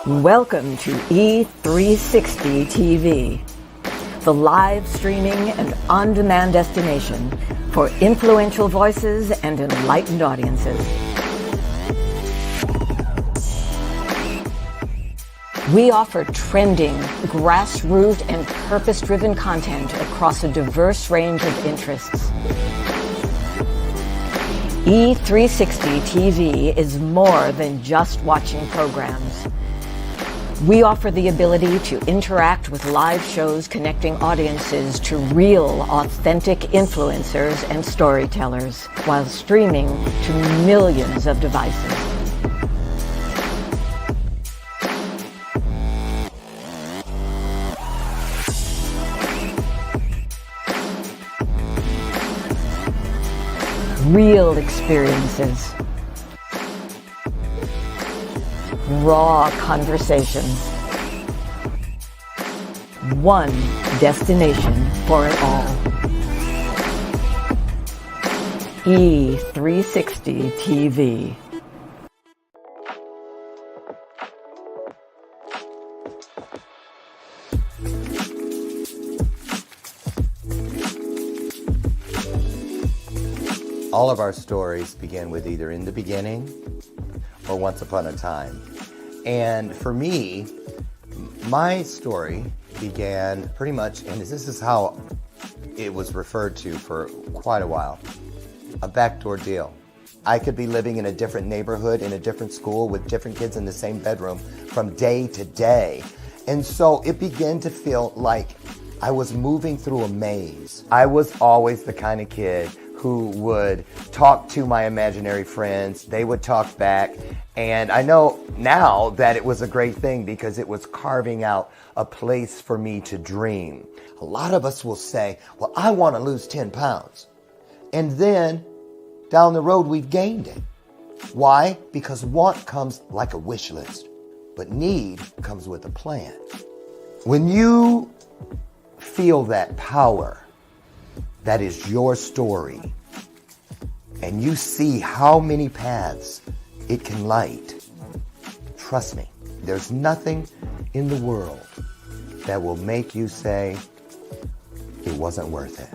Welcome to E360 TV, the live streaming and on-demand destination for influential voices and enlightened audiences. We offer trending, grassroots, and purpose-driven content across a diverse range of interests. E360 TV is more than just watching programs. We offer the ability to interact with live shows connecting audiences to real, authentic influencers and storytellers while streaming to millions of devices. Real experiences. Raw conversations. One destination for it all. E360 TV. All of our stories begin with either in the beginning or once upon a time. And for me, my story began pretty much, and this is how it was referred to for quite a while, a backdoor deal. I could be living in a different neighborhood, in a different school, with different kids in the same bedroom from day to day. And so it began to feel like I was moving through a maze. I was always the kind of kid who would talk to my imaginary friends. They would talk back. And I know now that it was a great thing because it was carving out a place for me to dream. A lot of us will say, well, I want to lose 10 pounds. And then down the road, we've gained it. Why? Because want comes like a wish list, but need comes with a plan. When you feel that power, that is your story, and you see how many paths it can light, trust me, there's nothing in the world that will make you say it wasn't worth it.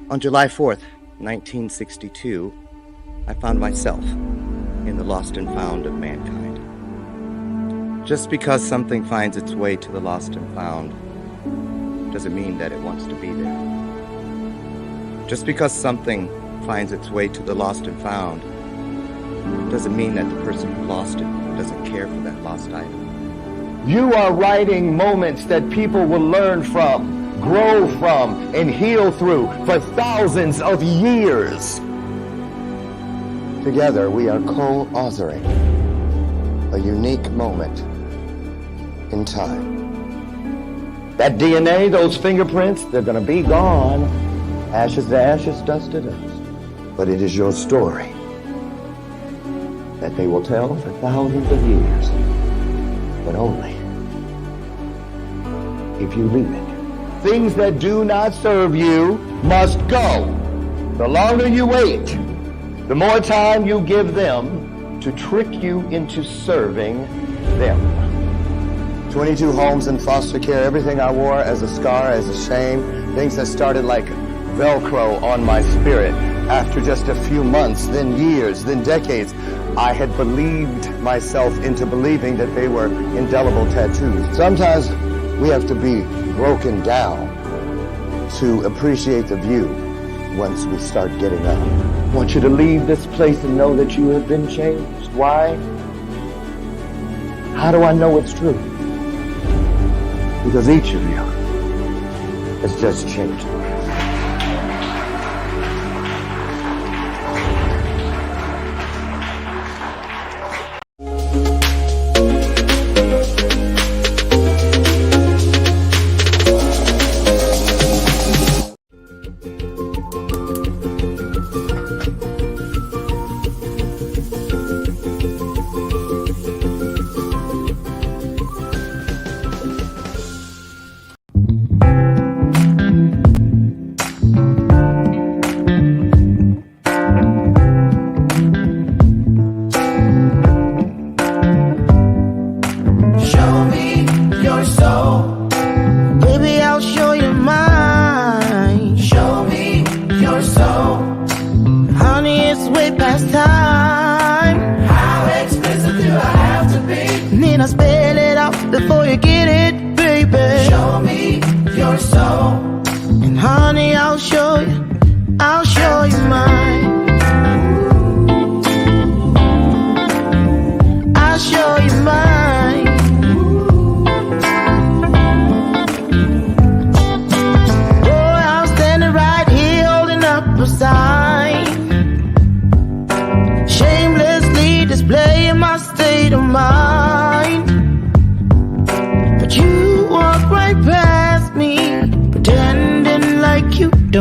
On July 4th, 1962, I found myself in the lost and found of mankind. Just because something finds its way to the lost and found doesn't mean that it wants to be there. Just because something finds its way to the lost and found doesn't mean that the person who lost it doesn't care for that lost item. You are writing moments that people will learn from, grow from, and heal through for thousands of years. Together, we are co-authoring a unique moment in time. That DNA, those fingerprints, they're going to be gone. Ashes to ashes, dust to dust. But it is your story that they will tell for thousands of years. But only if you leave it. Things that do not serve you must go. The longer you wait, the more time you give them to trick you into serving them. 22 homes in foster care, everything I wore as a scar, as a shame, things that started like Velcro on my spirit. After just a few months, then years, then decades, I had believed myself into believing that they were indelible tattoos. Sometimes we have to be broken down to appreciate the view once we start getting up. I want you to leave this place and know that you have been changed. Why? How do I know it's true? Because each of you has just changed.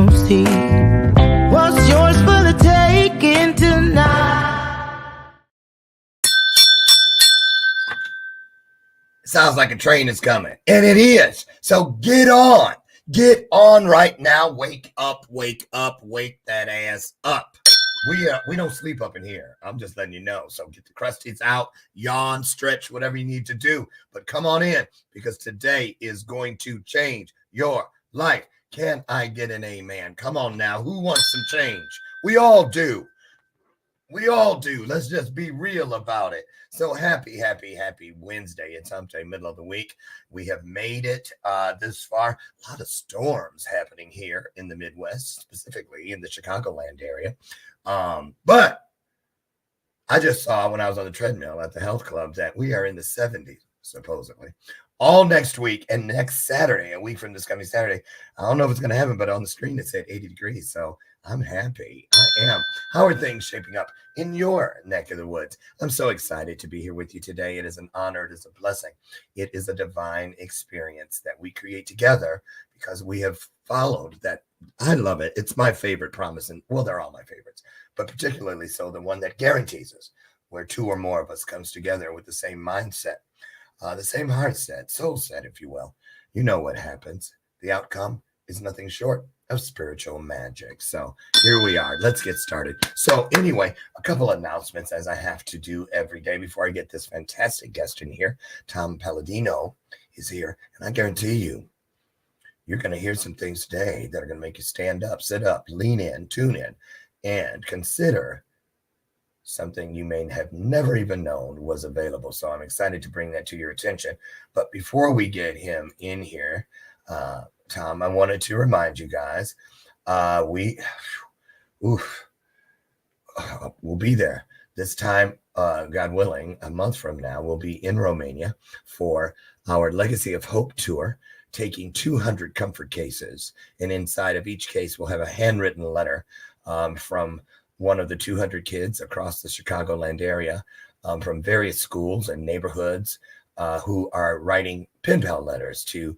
don't see what's yours for the taking tonight. Sounds like a train is coming, and it is. So get on right now. Wake up, wake that ass up. We don't sleep up in here. I'm just letting you know. So get the crusties out, yawn, stretch, whatever you need to do. But come on in, because today is going to change your life. Can I get an amen? Come on now. Who wants some change? We all do. We all do. Let's just be real about it. So happy Wednesday. It's hump day, middle of the week. We have made it this far. A lot of storms happening here in the Midwest, specifically in the Chicagoland area. But I just saw when I was on the treadmill at the health club that we are in the 70s, supposedly. All next week and next Saturday, a week from this coming Saturday. I don't know if it's going to happen, but on the screen it said 80 degrees. So I'm happy. I am. How are things shaping up in your neck of the woods? I'm so excited to be here with you today. It is an honor. It is a blessing. It is a divine experience that we create together because we have followed that. I love it. It's my favorite promise. And well, they're all my favorites, but particularly so the one that guarantees us where two or more of us comes together with the same mindset, the same heart set, soul set, if you will. You know what happens. The outcome is nothing short of spiritual magic. So here we are. Let's get started. So anyway, a couple announcements as I have to do every day before I get this fantastic guest in here. Tom Paladino is here, and I guarantee you, you're going to hear some things today that are going to make you stand up, sit up, lean in, tune in, and consider something you may have never even known was available. So I'm excited to bring that to your attention. But before we get him in here, Tom, I wanted to remind you guys, we'll be there this time, God willing, a month from now. We'll be in Romania for our Legacy of Hope tour, taking 200 comfort cases. And inside of each case, we'll have a handwritten letter from one of the 200 kids across the Chicagoland area, from various schools and neighborhoods who are writing pen pal letters to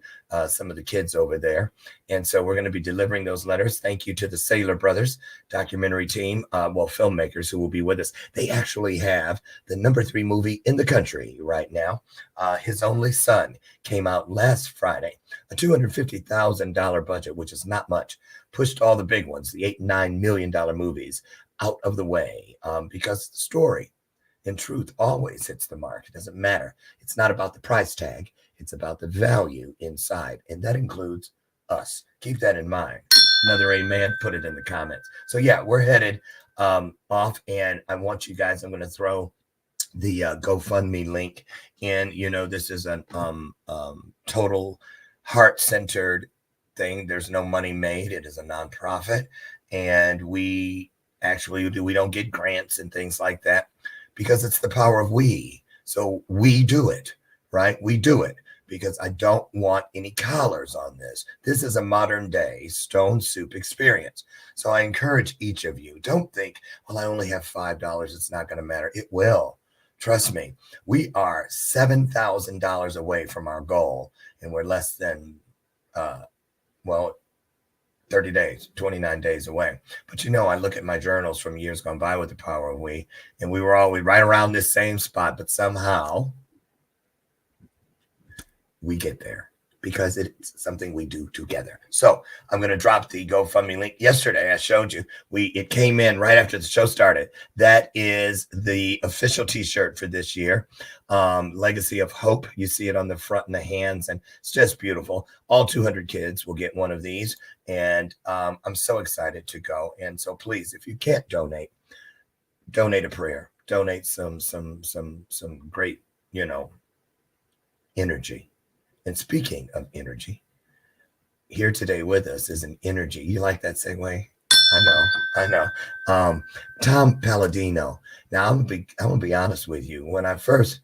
some of the kids over there. And so we're going to be delivering those letters. Thank you to the Saylor Brothers documentary team, filmmakers who will be with us. They actually have the #3 movie in the country right now. His Only Son came out last Friday, a $250,000 budget, which is not much, pushed all the big ones, the $8 and $9 million movies, out of the way because the story and truth always hits the mark. It doesn't matter. It's not about the price tag. It's about the value inside. And that includes us. Keep that in mind. Another amen. Put it in the comments. So yeah, we're headed off, and I want you guys, I'm going to throw the GoFundMe link in. You know, this is a total heart-centered thing. There's no money made. It is a nonprofit. And we don't get grants and things like that, because it's the power of we. So we do it, right? We do it because I don't want any collars on this. This is a modern day stone soup experience. So I encourage each of you, don't think, well, I only have $5. It's not going to matter. It will. Trust me. We are $7,000 away from our goal, and we're less than, 30 days, 29 days away. But you know, I look at my journals from years gone by with the power of we, and we were always right around this same spot, but somehow we get there because it's something we do together. So I'm going to drop the GoFundMe link. Yesterday, I showed you, it came in right after the show started. That is the official t-shirt for this year. Legacy of Hope. You see it on the front and the hands, and it's just beautiful. All 200 kids will get one of these. And I'm so excited to go. And so please, if you can't donate a prayer, donate some great, energy. And speaking of energy, here today with us is an energy. You like that segue? I know. Tom Paladino. Now I'm gonna be honest with you. When I first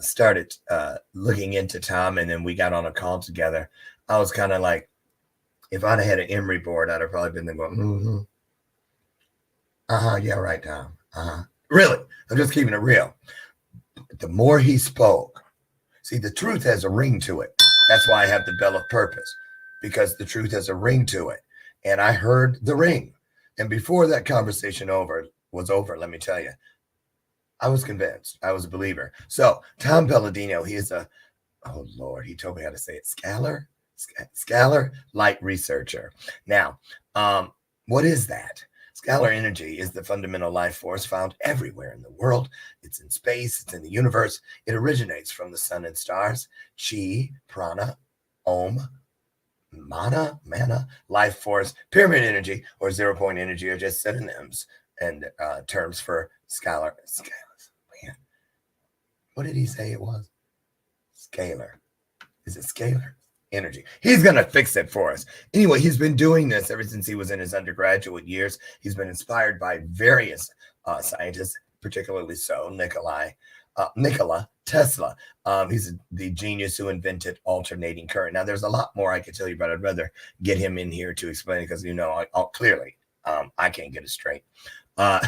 started looking into Tom, and then we got on a call together, I was kind of like, if I'd had an Emery board, I'd have probably been there going, yeah, right, Tom. Really, I'm just keeping it real. But the more he spoke, see, the truth has a ring to it. That's why I have the bell of purpose, because the truth has a ring to it. and I heard the ring. And before that conversation was over, let me tell you, I was convinced. I was a believer. So Tom Paladino, he is oh Lord, he told me how to say it. Scalar light researcher. Now, what is that? Scalar energy is the fundamental life force found everywhere in the world. It's in space. It's in the universe. It originates from the sun and stars. Chi, prana, om, mana, life force, pyramid energy, or 0-point energy are just synonyms and terms for scalar. Man, what did he say it was? Scalar. Is it scalar energy? He's going to fix it for us. Anyway, he's been doing this ever since he was in his undergraduate years. He's been inspired by various scientists, particularly so Nikola Tesla. He's the genius who invented alternating current. Now, there's a lot more I could tell you, but I'd rather get him in here to explain it because, clearly I can't get it straight. But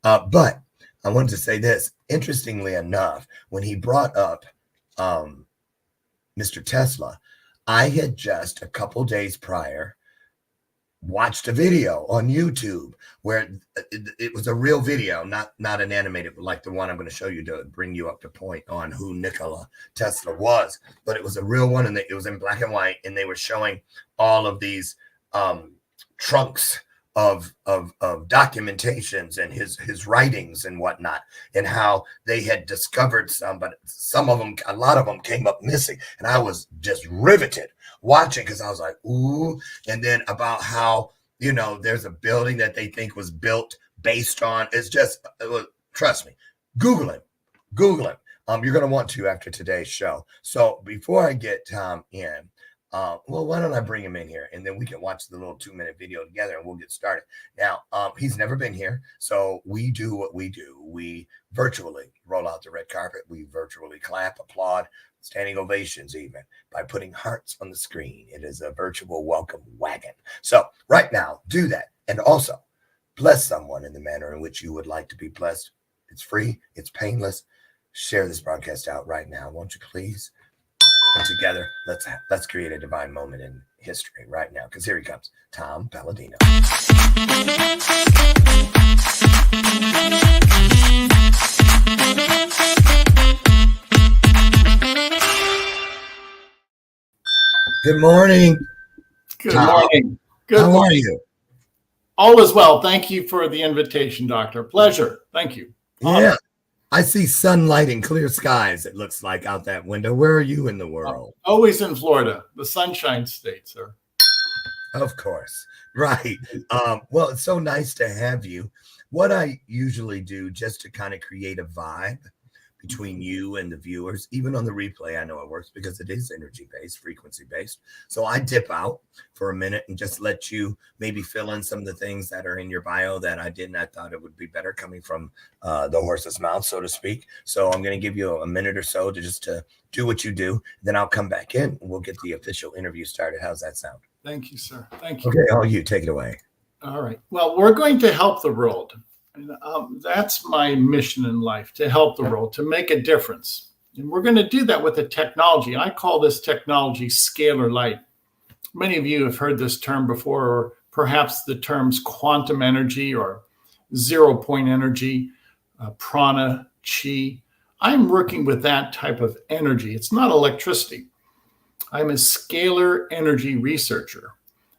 I wanted to say this. Interestingly enough, when he brought up Mr. Tesla, I had just a couple days prior watched a video on YouTube where it was a real video, not an animated, like the one I'm going to show you to bring you up to point on who Nikola Tesla was. But it was a real one, and it was in black and white, and they were showing all of these trunks of documentations and his writings and whatnot, and how they had discovered some, but a lot of them came up missing. And I was just riveted watching because I was like, ooh. And then about how, there's a building that they think was built based on, trust me, Google him. You're going to want to after today's show. So before I get Tom in, why don't I bring him in here and then we can watch the little 2-minute video together and we'll get started. Now, he's never been here, so we do what we do. We virtually roll out the red carpet. We virtually clap, applaud, standing ovations even, by putting hearts on the screen. It is a virtual welcome wagon. So right now, do that. And also, bless someone in the manner in which you would like to be blessed. It's free. It's painless. Share this broadcast out right now, won't you please? And together, let's create a divine moment in history right now, because here he comes, Tom Paladino. Good morning. Good morning. Good How are you? All is well. Thank you for the invitation, Doctor. Pleasure. Thank you. Yeah. I see sunlight and clear skies, it looks like, out that window. Where are you in the world? Always in Florida, the Sunshine State, sir. Of course. Right. Well, it's so nice to have you. What I usually do, just to kind of create a vibe between you and the viewers, even on the replay, I know it works because it is energy-based, frequency-based. So I dip out for a minute and just let you maybe fill in some of the things that are in your bio that I didn't. I thought it would be better coming from the horse's mouth, so to speak. So I'm going to give you a minute or so to do what you do. Then I'll come back in and we'll get the official interview started. How's that sound? Thank you, sir. Thank you. Okay, you take it away. All right. Well, we're going to help the world. And, that's my mission in life, to help the world, to make a difference. And we're going to do that with a technology. I call this technology scalar light. Many of you have heard this term before, or perhaps the terms quantum energy or 0-point energy, prana, chi. I'm working with that type of energy. It's not electricity. I'm a scalar energy researcher.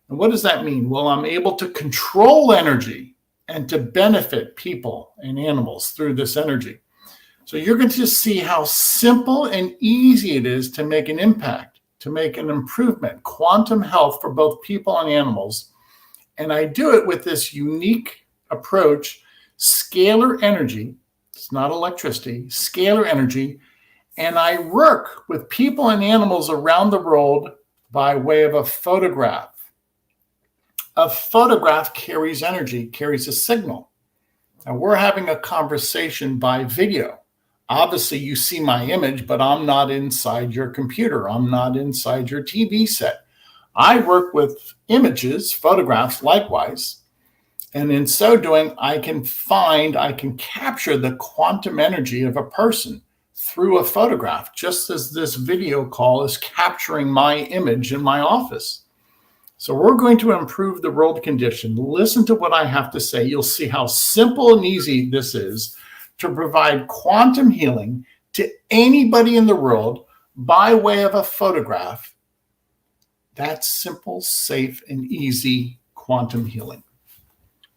And what does that mean? Well, I'm able to control energy and to benefit people and animals through this energy. So you're going to just see how simple and easy it is to make an impact, to make an improvement, quantum health for both people and animals. And I do it with this unique approach, scalar energy. It's not electricity, scalar energy. And I work with people and animals around the world by way of a photograph. A photograph carries energy, carries a signal. Now we're having a conversation by video. Obviously you see my image, but I'm not inside your computer. I'm not inside your TV set. I work with images, photographs likewise. And in so doing, I can capture the quantum energy of a person through a photograph, just as this video call is capturing my image in my office. So we're going to improve the world condition. Listen to what I have to say. You'll see how simple and easy this is to provide quantum healing to anybody in the world by way of a photograph. That's simple, safe, and easy quantum healing.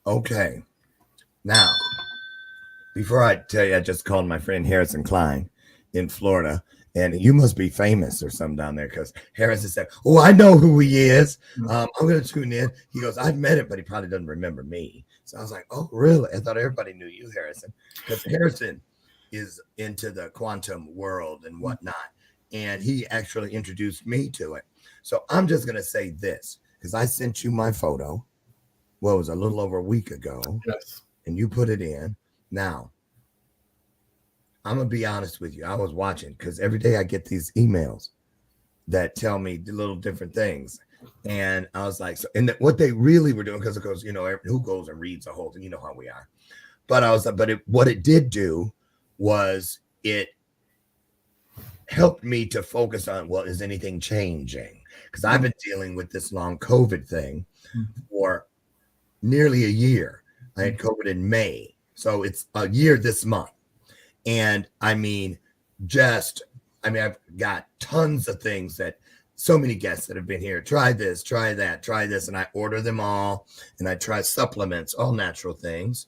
Okay. Now, before I tell you, I just called my friend Harrison Klein in Florida, and you must be famous or something down there, because Harrison said, "Oh, I know who he is. I'm going to tune in." He goes, "I've met him, but he probably doesn't remember me." So I was like, "Oh, really?" I thought everybody knew you, Harrison, because Harrison is into the quantum world and whatnot, and he actually introduced me to it. So I'm just going to say this, because I sent you my photo, well, it was a little over a week ago, Yes. and you put it in. Now, I'm going to be honest with you. I was watching, because every day I get these emails that tell me little different things. And I was like, so, and what they really were doing, because it goes, you know, who goes and reads the whole thing, you know how we are. But I was like, what it did do was it helped me to focus on, well, is anything changing? Because I've been dealing with this long COVID thing for nearly a year. I had COVID in May. So it's a year this month. And I mean, I've got tons of things that so many guests that have been here. Try this, try that, try this. And I order them all. And I try supplements, all natural things.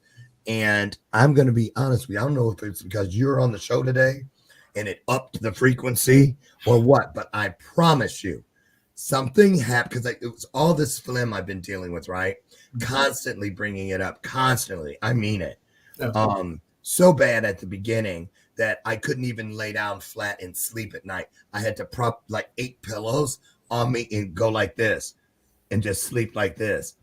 And I'm going to be honest with you. I don't know if it's because you're on the show today and it upped the frequency or what, but I promise you something happened, because it was all this phlegm I've been dealing with, right? Constantly bringing it up, constantly. I mean it. Yeah. So bad at the beginning that I couldn't even lay down flat and sleep at night. I had to prop like 8 pillows on me and go like this and just sleep like this.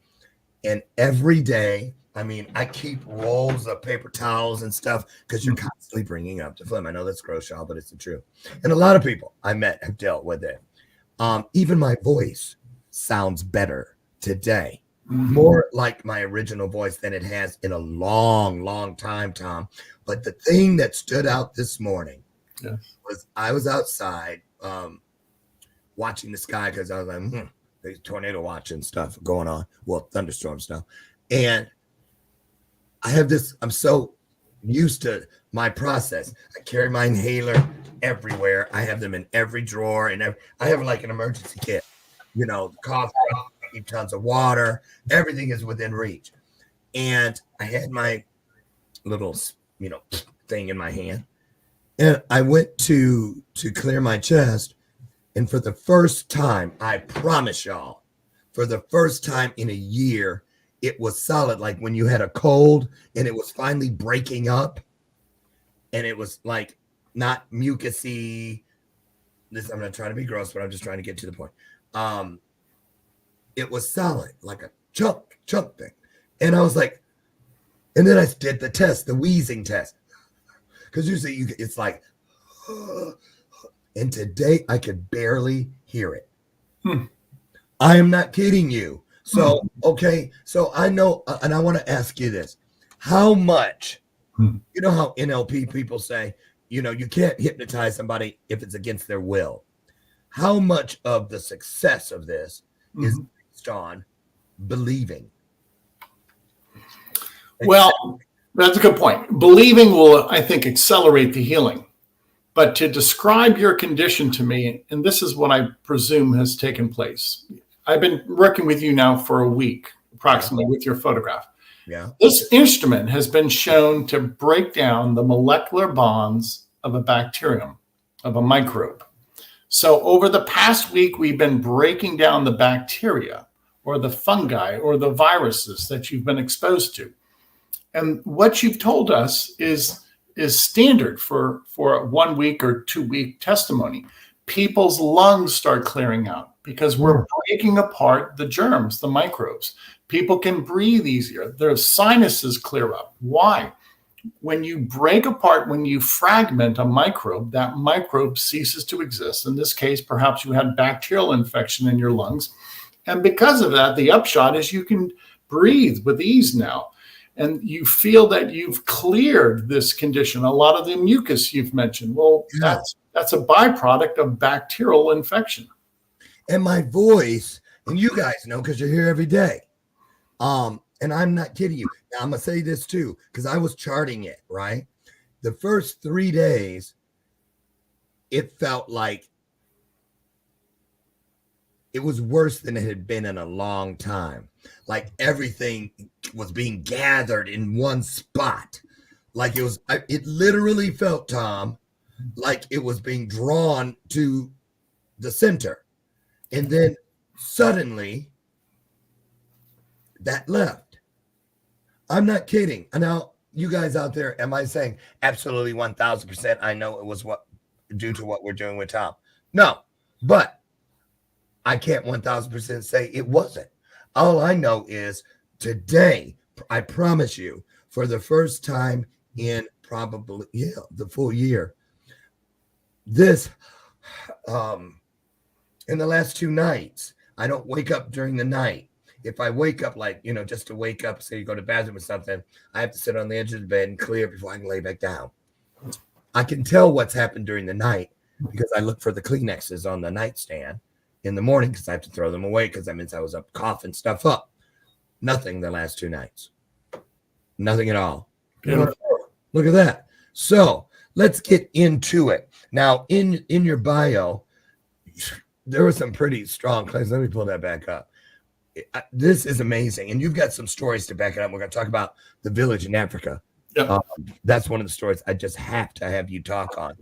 And every day, I mean, I keep rolls of paper towels and stuff, because you're constantly bringing up the phlegm. I know that's gross, y'all, but it's the truth. And a lot of people I met have dealt with it. Even my voice sounds better today. More like my original voice than it has in a long, long time, Tom. But the thing that stood out this morning was I was outside watching the sky, because I was like, there's tornado watching stuff going on. Well, thunderstorm stuff. And I have this, I'm so used to my process. I carry my inhaler everywhere. I have them in every drawer, and I have like an emergency kit, you know, cough drop, keep tons of water, everything is within reach. And I had my little, you know, thing in my hand, and I went to clear my chest. And for the first time, I promise y'all, for the first time in a year, it was solid. Like when you had a cold and it was finally breaking up, and it was like not mucusy. This, I'm not trying to be gross, but I'm just trying to get to the point. It was solid, like a chunk thing. And I was like, and then I did the test, the wheezing test. Because usually it's like, and today I could barely hear it. I am not kidding you. So, okay. So I know, and I want to ask you this. How much, you know how NLP people say, you know, you can't hypnotize somebody if it's against their will. How much of the success of this is based on believing? Well, that's a good point. Believing will, I think, accelerate the healing. But to describe your condition to me, and this is what I presume has taken place. I've been working with you now for a week, approximately, with your photograph. Yeah. This instrument has been shown to break down the molecular bonds of a bacterium, of a microbe. So over the past week, we've been breaking down the bacteria or the fungi or the viruses that you've been exposed to. And what you've told us is standard for a 1 week or 2 week testimony. People's lungs start clearing out because we're breaking apart the germs, the microbes. People can breathe easier. Their sinuses clear up. Why? When you break apart, when you fragment a microbe, that microbe ceases to exist. In this case, perhaps you had bacterial infection in your lungs. And because of that, the upshot is you can breathe with ease now. And you feel that you've cleared this condition. A lot of the mucus you've mentioned, well, that's a byproduct of bacterial infection. And my voice And you guys know because you're here every day. And I'm not kidding you. Now I'm gonna say this too, because I was charting it, right? The first 3 days, it felt like it was worse than it had been in a long time. Like everything was being gathered in one spot. Like it literally felt, Tom, like it was being drawn to the center. And then suddenly that left. I'm not kidding. And now you guys out there, am I saying absolutely 1000%? I know it was due to what we're doing with Tom. No, but I can't 1000% say it wasn't. All I know is today, I promise you, for the first time in probably the full year, this in the last 2 nights, I don't wake up during the night. If I wake up, like, just to wake up, say you go to the bathroom or something, I have to sit on the edge of the bed and clear before I can lay back down. I can tell what's happened during the night because I look for the Kleenexes on the nightstand in the morning because I have to throw them away because that means I was up coughing stuff up. Nothing the last 2 nights. Nothing at all. Look at that. So let's get into it. Now, in your bio, there were some pretty strong claims. Let me pull that back up. This is amazing. And you've got some stories to back it up. We're going to talk about the village in Africa. Yeah. That's one of the stories I just have to have you talk on.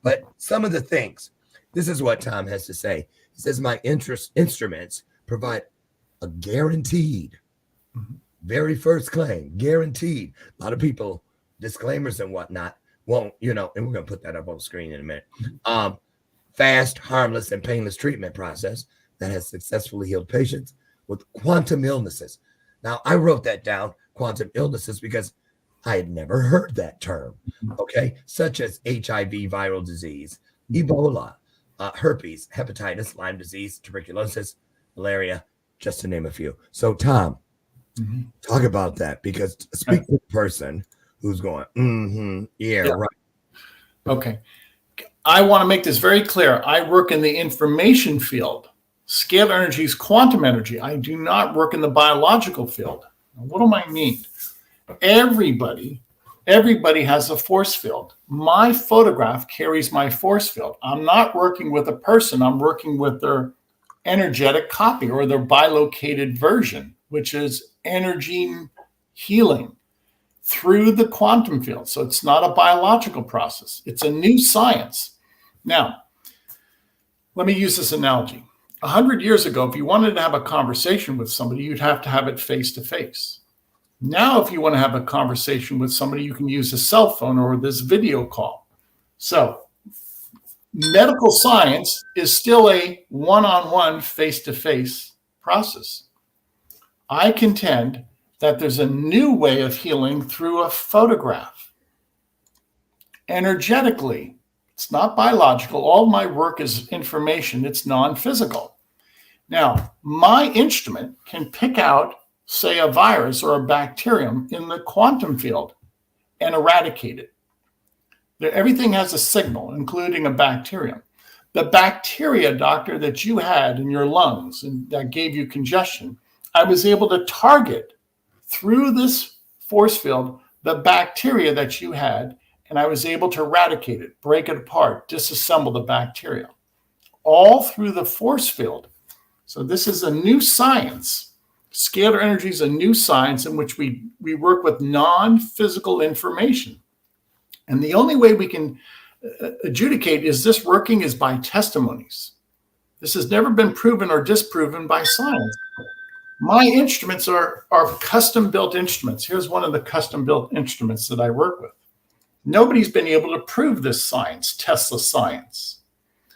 But some of the things, this is what Tom has to say. He says, my instruments provide a guaranteed, very first claim, guaranteed. A lot of people, disclaimers and whatnot, won't, and we're going to put that up on the screen in a minute. Fast, harmless, and painless treatment process that has successfully healed patients with quantum illnesses. Now, I wrote that down, quantum illnesses, because I had never heard that term, okay? Such as HIV viral disease, Ebola, herpes, hepatitis, Lyme disease, tuberculosis, malaria, just to name a few. So, Tom, talk about that, because speak to the person who's going, yeah, right. Okay. I want to make this very clear. I work in the information field. Scalar energy is quantum energy. I do not work in the biological field. What do I mean? Everybody has a force field. My photograph carries my force field. I'm not working with a person. I'm working with their energetic copy or their bilocated version, which is energy healing through the quantum field. So it's not a biological process. It's a new science. Now, let me use this analogy. 100 years ago, if you wanted to have a conversation with somebody, you'd have to have it face to face. Now, if you want to have a conversation with somebody, you can use a cell phone or this video call. So medical science is still a one-on-one, face-to-face process. I contend that there's a new way of healing through a photograph. Energetically, it's not biological. All my work is information. It's non-physical. Now, my instrument can pick out, say, a virus or a bacterium in the quantum field and eradicate it. Everything has a signal, including a bacterium. The bacteria, doctor, that you had in your lungs and that gave you congestion, I was able to target through this force field the bacteria that you had, and I was able to eradicate it, break it apart, disassemble the bacteria, all through the force field. So this is a new science. Scalar energy is a new science in which we work with non-physical information. And the only way we can adjudicate is this working is by testimonies. This has never been proven or disproven by science. My instruments are custom-built instruments. Here's one of the custom-built instruments that I work with. Nobody's been able to prove this science, Tesla science.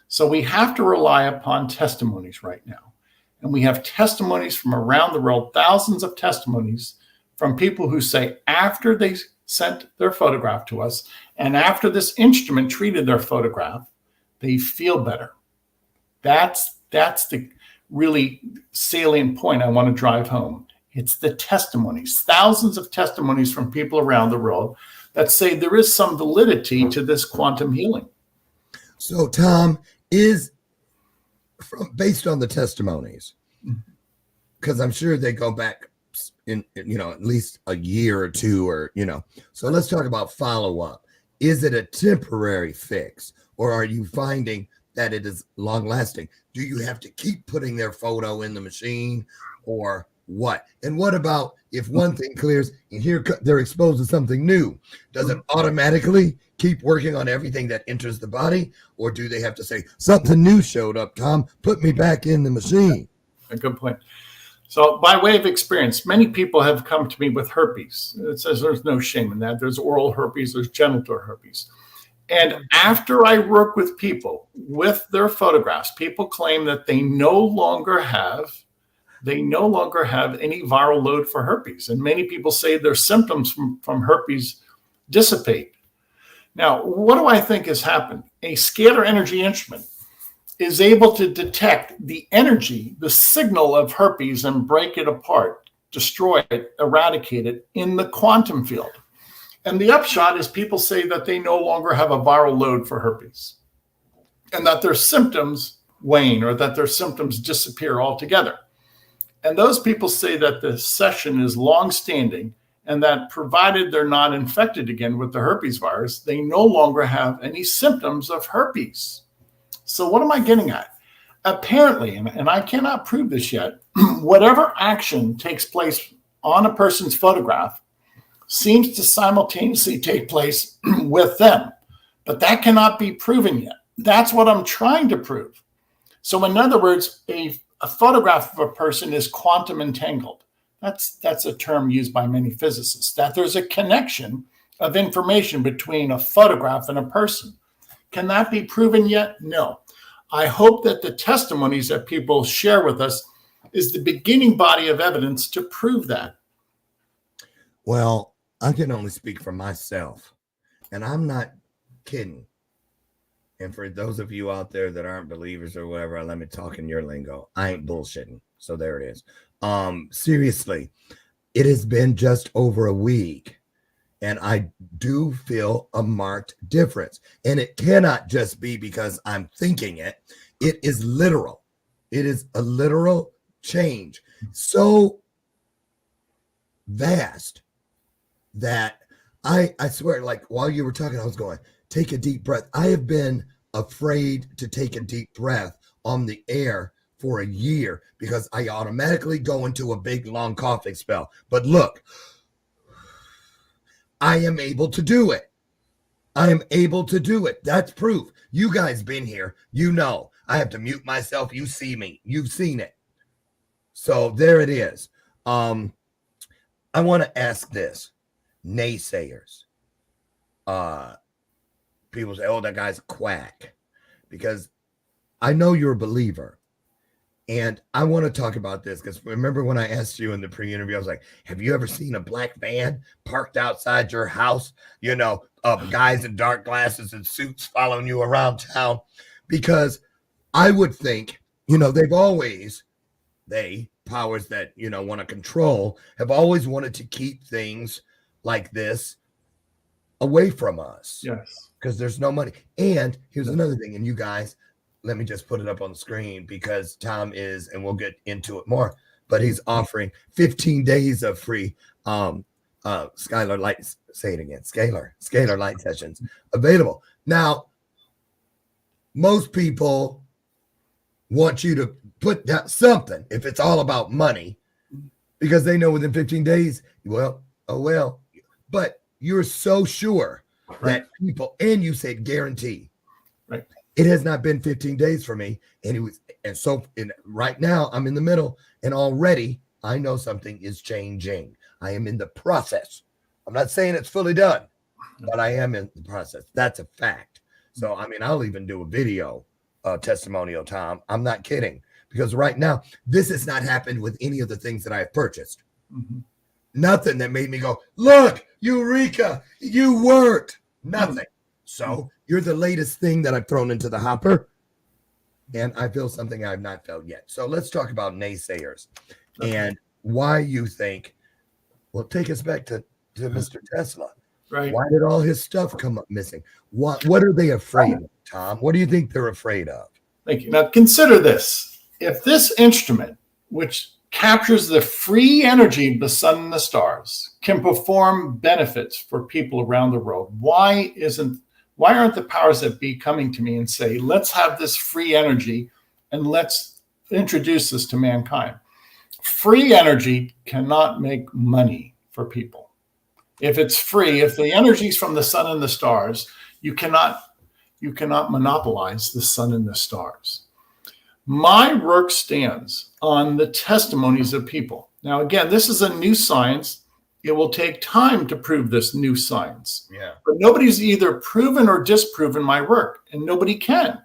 So we have to rely upon testimonies right now. And we have testimonies from around the world, thousands of testimonies from people who say after they sent their photograph to us and after this instrument treated their photograph, they feel better. That's the really salient point I want to drive home. It's the testimonies, thousands of testimonies from people around the world that say there is some validity to this quantum healing. So, Tom, based on the testimonies, because I'm sure they go back in, at least a year or two, or, so let's talk about follow-up. Is it a temporary fix, or are you finding that it is long lasting? Do you have to keep putting their photo in the machine, or what? And what about if one thing clears and here they're exposed to something new? Does it automatically keep working on everything that enters the body, or do they have to say something new showed up, Tom, put me back in the machine? A good point. So by way of experience, many people have come to me with herpes. It says there's no shame in that. There's oral herpes, there's genital herpes. And after I work with people with their photographs, people claim that they no longer have any viral load for herpes. And many people say their symptoms from herpes dissipate. Now, what do I think has happened? A scalar energy instrument is able to detect the energy, the signal of herpes, and break it apart, destroy it, eradicate it in the quantum field. And the upshot is people say that they no longer have a viral load for herpes and that their symptoms wane or that their symptoms disappear altogether. And those people say that the session is long-standing and that provided they're not infected again with the herpes virus, they no longer have any symptoms of herpes. So what am I getting at? Apparently, and I cannot prove this yet, whatever action takes place on a person's photograph seems to simultaneously take place with them. But that cannot be proven yet. That's what I'm trying to prove. So in other words, a photograph of a person is quantum entangled. That's a term used by many physicists, that there's a connection of information between a photograph and a person. Can that be proven yet? No. I hope that the testimonies that people share with us is the beginning body of evidence to prove that. Well, I can only speak for myself, and I'm not kidding. And for those of you out there that aren't believers or whatever, let me talk in your lingo. I ain't bullshitting. So there it is. Seriously, it has been just over a week, and I do feel a marked difference. And it cannot just be because I'm thinking it. It is literal. It is a literal change. So vast that I swear, like while you were talking, I was going, take a deep breath. I have been afraid to take a deep breath on the air for a year because I automatically go into a big long coughing spell. But look, I am able to do it. I am able to do it. That's proof. You guys been here. You know, I have to mute myself. You see me. You've seen it. So there it is. I want to ask this. Naysayers. People say, oh, that guy's a quack. Because I know you're a believer. And I want to talk about this because remember when I asked you in the pre-interview, I was like, have you ever seen a black van parked outside your house? You know, guys in dark glasses and suits following you around town? Because I would think, you know, powers that, you know, want to control, have always wanted to keep things like this away from us. Yes. Because there's no money. And here's another thing, and you guys, let me just put it up on the screen because Tom is, and we'll get into it more, but he's offering 15 days of free Scalar Light, say it again, Scalar Light sessions available. Now, most people want you to put down something if it's all about money because they know within 15 days, well, oh well, but you're so sure that people, and you said guarantee. Right. It has not been 15 days for me. Right now I'm in the middle and already I know something is changing. I am in the process. I'm not saying it's fully done, but I am in the process. That's a fact. So, I mean, I'll even do a video testimonial, Tom. I'm not kidding because right now this has not happened with any of the things that I have purchased. Mm-hmm. Nothing that made me go, look, Eureka, you worked. Nothing. So you're the latest thing that I've thrown into the hopper, and I feel something I've not felt yet. So let's talk about naysayers and why you think, well, take us back to Mr. Tesla. Right. Why did all his stuff come up missing? What are they afraid of, Tom? What do you think they're afraid of? Thank you. Now consider this. If this instrument, which captures the free energy of the sun and the stars, can perform benefits for people around the world. Why aren't the powers that be coming to me and say, let's have this free energy and let's introduce this to mankind? Free energy cannot make money for people. If it's free, if the energy is from the sun and the stars, you cannot monopolize the sun and the stars. My work stands on the testimonies of people. Now, again, this is a new science. It will take time to prove this new science. Yeah. But nobody's either proven or disproven my work, and nobody can.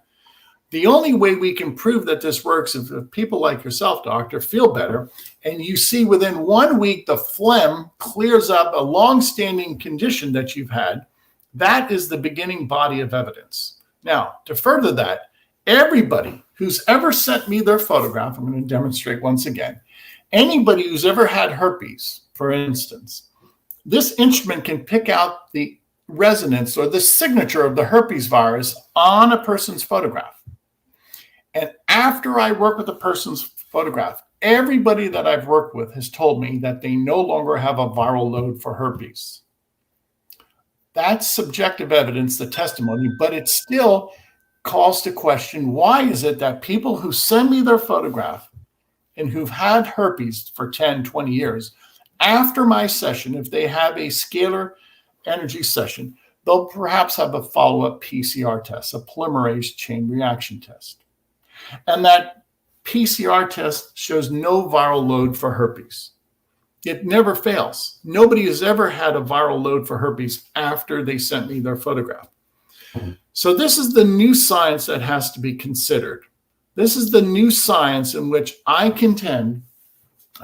The only way we can prove that this works is if people like yourself, doctor, feel better, and you see within 1 week the phlegm clears up a long-standing condition that you've had. That is the beginning body of evidence. Now, to further that, everybody who's ever sent me their photograph, I'm going to demonstrate once again, anybody who's ever had herpes, for instance, this instrument can pick out the resonance or the signature of the herpes virus on a person's photograph. And after I work with a person's photograph, everybody that I've worked with has told me that they no longer have a viral load for herpes. That's subjective evidence, the testimony, but it still calls to question, why is it that people who send me their photograph and who've had herpes for 10, 20 years, after my session, if they have a scalar energy session, they'll perhaps have a follow-up PCR test, a polymerase chain reaction test. And that PCR test shows no viral load for herpes. It never fails. Nobody has ever had a viral load for herpes after they sent me their photograph. So this is the new science that has to be considered. This is the new science in which I contend,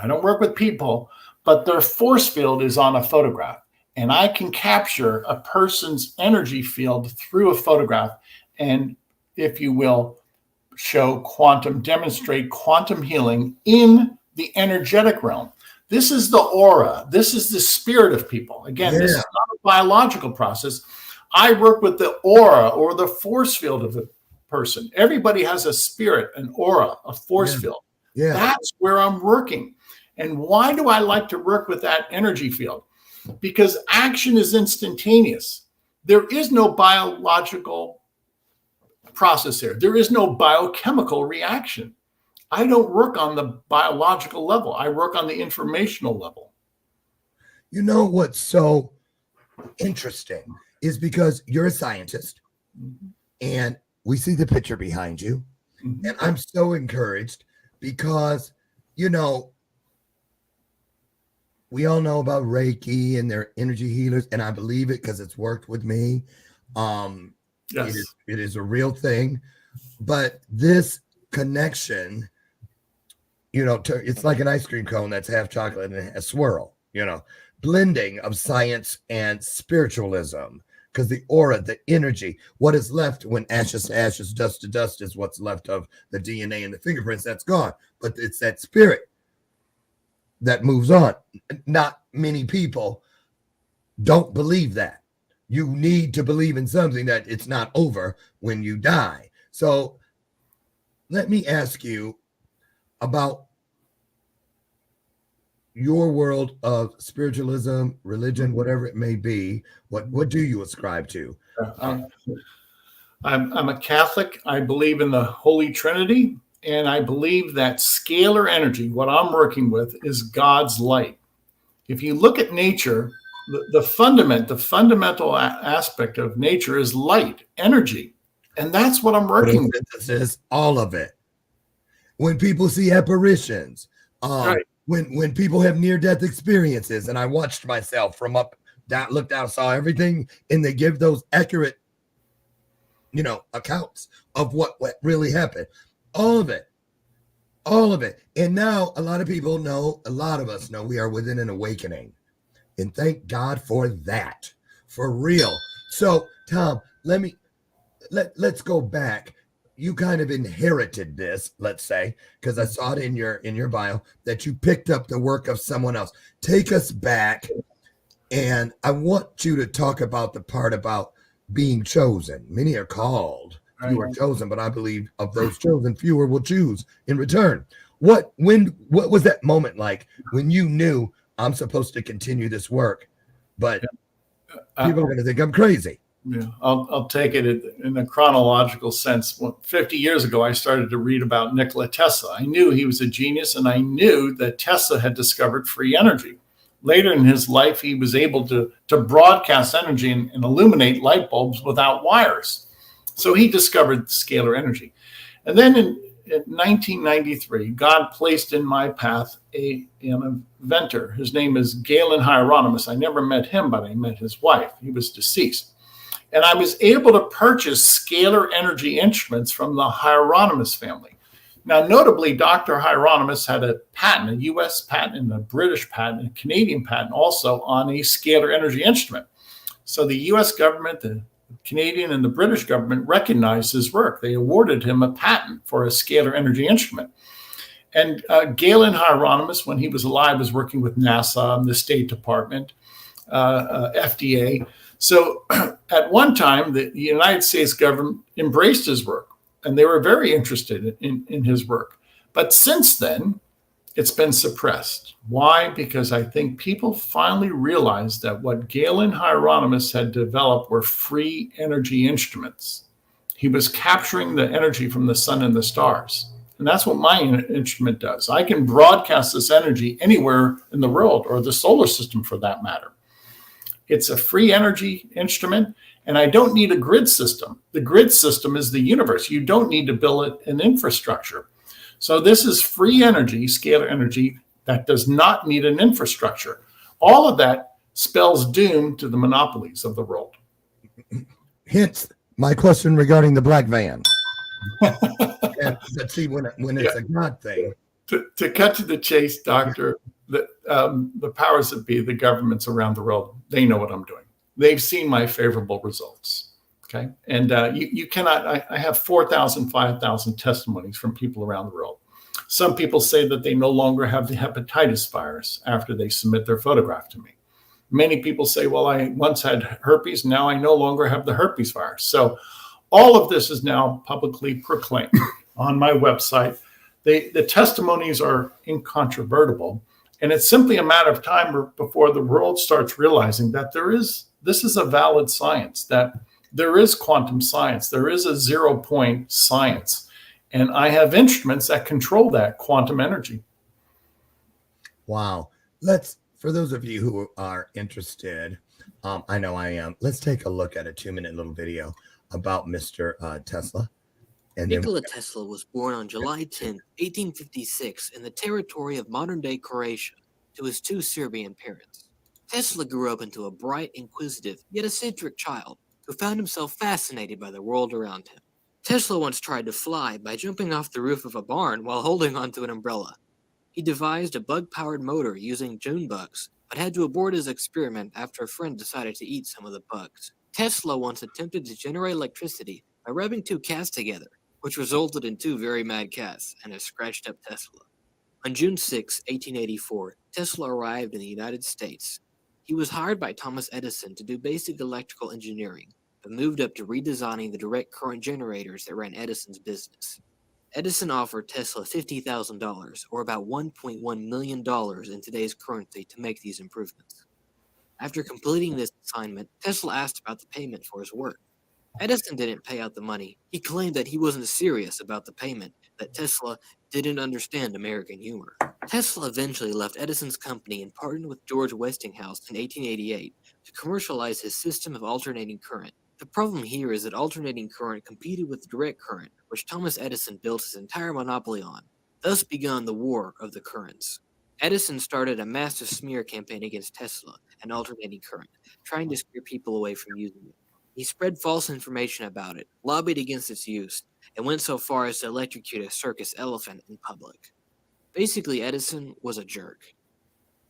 I don't work with people, but their force field is on a photograph. And I can capture a person's energy field through a photograph and, if you will, demonstrate quantum healing in the energetic realm. This is the aura. This is the spirit of people. Again, This is not a biological process. I work with the aura or the force field of the person. Everybody has a spirit, an aura, a force field. Yeah. That's where I'm working. And why do I like to work with that energy field? Because action is instantaneous. There is no biological process here. There is no biochemical reaction. I don't work on the biological level. I work on the informational level. You know what's so interesting is because you're a scientist and we see the picture behind you. And I'm so encouraged because, you know, we all know about Reiki and their energy healers, and I believe it because it's worked with me. Yes. It is a real thing. But this connection, you know, it's like an ice cream cone that's half chocolate and a swirl, you know, blending of science and spiritualism. Because the aura, the energy, what is left when ashes to ashes, dust to dust is what's left of the DNA and the fingerprints, that's gone. But it's that spirit that moves on. Not many people don't believe that. You need to believe in something that it's not over when you die. So let me ask you about your world of spiritualism, religion, whatever it may be. What do you ascribe to? I'm a Catholic. I believe in the Holy Trinity, and I believe that scalar energy, what I'm working with, is God's light. If you look at nature, the fundamental aspect of nature is light, energy, and that's what I'm working with. This is all of it. When people see apparitions, Right. when people have near-death experiences, and I watched myself from up down, looked out, saw everything, and they give those accurate, you know, accounts of what really happened. All of it. And now a lot of people know, a lot of us know we are within an awakening. And thank God for that. For real. So, Tom, let's go back. You kind of inherited this, let's say, because I saw it in your bio that you picked up the work of someone else. Take us back, and I want you to talk about the part about being chosen. Many are called, few are chosen, but I believe of those chosen, fewer will choose in return. what was that moment like when you knew I'm supposed to continue this work, but people are going to think I'm crazy? Yeah, I'll take it in a chronological sense. 50 years ago, I started to read about Nikola Tesla. I knew he was a genius, and I knew that Tesla had discovered free energy. Later in his life, he was able to broadcast energy and illuminate light bulbs without wires. So he discovered scalar energy. And then in 1993, God placed in my path an inventor. His name is Galen Hieronymus. I never met him, but I met his wife. He was deceased. And I was able to purchase scalar energy instruments from the Hieronymus family. Now, notably, Dr. Hieronymus had a patent, a U.S. patent and a British patent, a Canadian patent also on a scalar energy instrument. So the U.S. government, the Canadian and the British government recognized his work. They awarded him a patent for a scalar energy instrument. And Galen Hieronymus, when he was alive, was working with NASA and the State Department, FDA. So at one time, the United States government embraced his work, and they were very interested in his work. But since then, it's been suppressed. Why? Because I think people finally realized that what Galen Hieronymus had developed were free energy instruments. He was capturing the energy from the sun and the stars. And that's what my instrument does. I can broadcast this energy anywhere in the world, or the solar system for that matter. It's a free energy instrument, and I don't need a grid system. The grid system is the universe. You don't need to build an infrastructure. So this is free energy, scalar energy, that does not need an infrastructure. All of that spells doom to the monopolies of the world. Hence my question regarding the black van. But see, when it's a God thing. To cut to the chase, Doctor, the powers that be, the governments around the world, they know what I'm doing. They've seen my favorable results. Okay. And you cannot, I have 4,000, 5,000 testimonies from people around the world. Some people say that they no longer have the hepatitis virus after they submit their photograph to me. Many people say, well, I once had herpes. Now I no longer have the herpes virus. So all of this is now publicly proclaimed on my website. The testimonies are incontrovertible. And it's simply a matter of time before the world starts realizing that this is a valid science, that there is quantum science, there is a 0-point science. And I have instruments that control that quantum energy. Wow. For those of you who are interested, I know I am, let's take a look at a 2-minute little video about Mr. Tesla. And Nikola Tesla was born on July 10, 1856, in the territory of modern-day Croatia, to his 2 Serbian parents. Tesla grew up into a bright, inquisitive, yet eccentric child who found himself fascinated by the world around him. Tesla once tried to fly by jumping off the roof of a barn while holding onto an umbrella. He devised a bug-powered motor using June bugs, but had to abort his experiment after a friend decided to eat some of the bugs. Tesla once attempted to generate electricity by rubbing 2 cats together, which resulted in 2 very mad cats and a scratched-up Tesla. On June 6, 1884, Tesla arrived in the United States. He was hired by Thomas Edison to do basic electrical engineering, but moved up to redesigning the direct current generators that ran Edison's business. Edison offered Tesla $50,000, or about $1.1 million in today's currency, to make these improvements. After completing this assignment, Tesla asked about the payment for his work. Edison didn't pay out the money. He claimed that he wasn't serious about the payment, that Tesla didn't understand American humor. Tesla eventually left Edison's company and partnered with George Westinghouse in 1888 to commercialize his system of alternating current. The problem here is that alternating current competed with direct current, which Thomas Edison built his entire monopoly on. Thus began the war of the currents. Edison started a massive smear campaign against Tesla and alternating current, trying to scare people away from using it. He spread false information about it, lobbied against its use, and went so far as to electrocute a circus elephant in public. Basically, Edison was a jerk.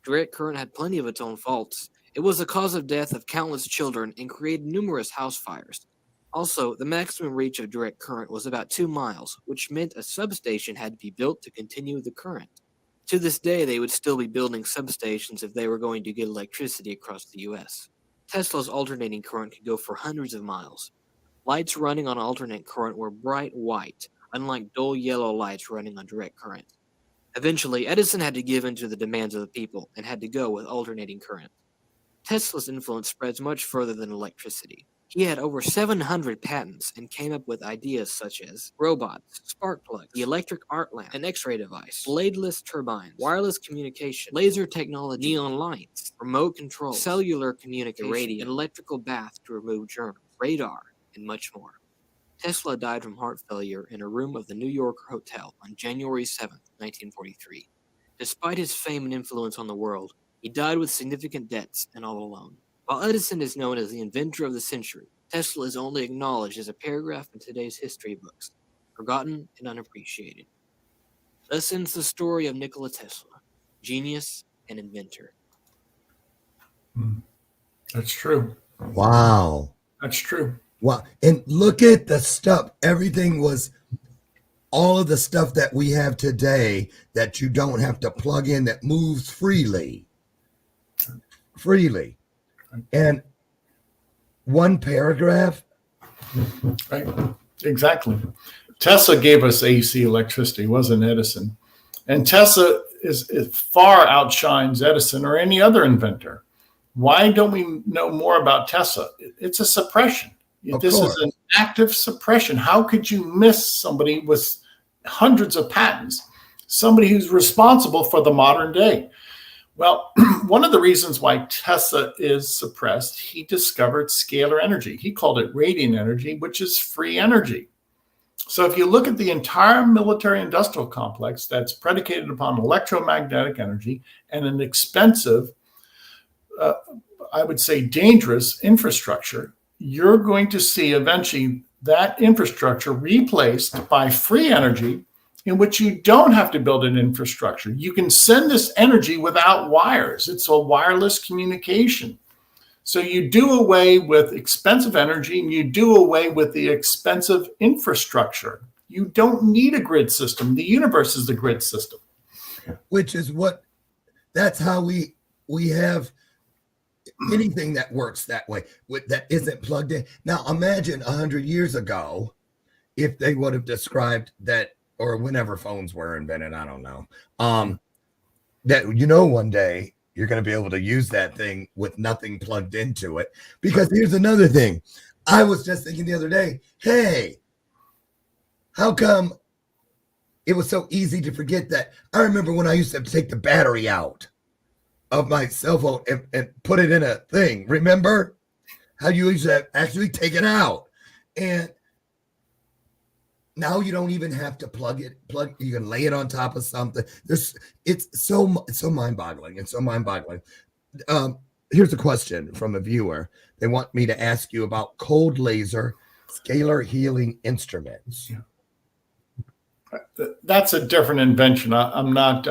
Direct current had plenty of its own faults. It was the cause of death of countless children and created numerous house fires. Also, the maximum reach of direct current was about 2 miles, which meant a substation had to be built to continue the current. To this day, they would still be building substations if they were going to get electricity across the U.S. Tesla's alternating current could go for hundreds of miles. Lights running on alternate current were bright white, unlike dull yellow lights running on direct current. Eventually, Edison had to give in to the demands of the people and had to go with alternating current. Tesla's influence spreads much further than electricity. He had over 700 patents and came up with ideas such as robots, spark plugs, the electric arc lamp, an X-ray device, bladeless turbines, wireless communication, laser technology, neon lights, remote control, cellular communication, radio, an electrical bath to remove germs, radar, and much more. Tesla died from heart failure in a room of the New York hotel on January 7, 1943. Despite his fame and influence on the world, he died with significant debts and all alone. While Edison is known as the inventor of the century, Tesla is only acknowledged as a paragraph in today's history books, forgotten and unappreciated. Thus ends the story of Nikola Tesla, genius and inventor. That's true. Wow. That's true. Wow. And look at the stuff. Everything was all of the stuff that we have today that you don't have to plug in, that moves freely. And one paragraph. Right. Exactly. Tesla gave us AC electricity, wasn't Edison. And Tesla is far outshines Edison or any other inventor. Why don't we know more about Tesla? It's a suppression. This is an active suppression. How could you miss somebody with hundreds of patents, somebody who's responsible for the modern day? Well, one of the reasons why Tesla is suppressed, he discovered scalar energy. He called it radiant energy, which is free energy. So if you look at the entire military industrial complex that's predicated upon electromagnetic energy and an expensive, I would say dangerous infrastructure, you're going to see eventually that infrastructure replaced by free energy, in which you don't have to build an infrastructure. You can send this energy without wires. It's a wireless communication. So you do away with expensive energy and you do away with the expensive infrastructure. You don't need a grid system. The universe is the grid system. Which is that's how we have anything that works that way, that isn't plugged in. Now imagine 100 years ago, if they would have described that, or whenever phones were invented, I don't know, that, one day you're going to be able to use that thing with nothing plugged into it. Because here's another thing. I was just thinking the other day, hey, how come it was so easy to forget that? I remember when I used to have to take the battery out of my cell phone and put it in a thing. Remember how you used to actually take it out? And now you don't even have to plug it. You can lay it on top of something. It's so mind-boggling. It's so mind-boggling. Here's a question from a viewer. They want me to ask you about cold laser scalar healing instruments. That's a different invention. I'm not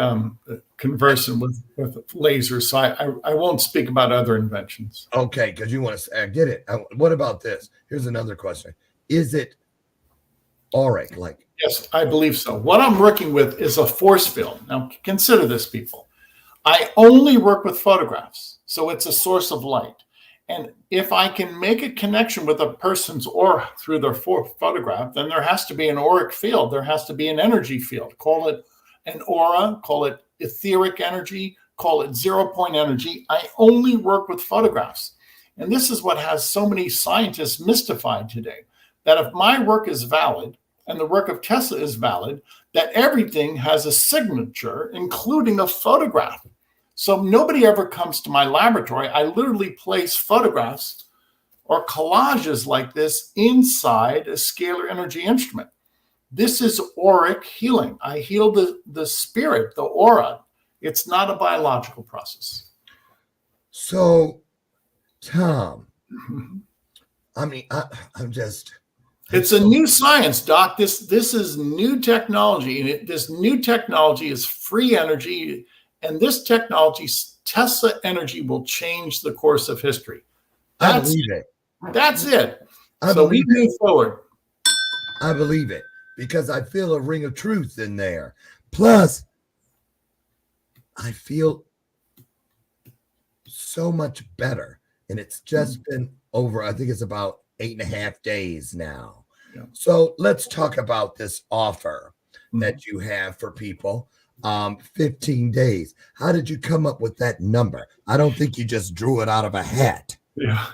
conversant with lasers, so I won't speak about other inventions. Okay, because you want to say, I get it. What about this? Here's another question. Is it auric? Yes, I believe so. What I'm working with is a force field. Now, consider this, people. I only work with photographs, so it's a source of light. And if I can make a connection with a person's aura through their photograph, then there has to be an auric field. There has to be an energy field. Call it an aura, call it etheric energy, call it 0-point energy. I only work with photographs. And this is what has so many scientists mystified today, that if my work is valid and the work of Tesla is valid, that everything has a signature, including a photograph. So nobody ever comes to my laboratory. I literally place photographs or collages like this inside a scalar energy instrument. This is auric healing. I heal the spirit, the aura. It's not a biological process. So, Tom, I mean, I'm just... It's a new science, Doc. This is new technology. And this new technology is free energy. And this technology, Tesla energy, will change the course of history. I believe it. That's it. So we move forward. I believe it because I feel a ring of truth in there. Plus, I feel so much better. And it's just been over, I think it's about 8.5 days now. Yeah. So let's talk about this offer that you have for people. 15 days. How did you come up with that number? I don't think you just drew it out of a hat. Yeah.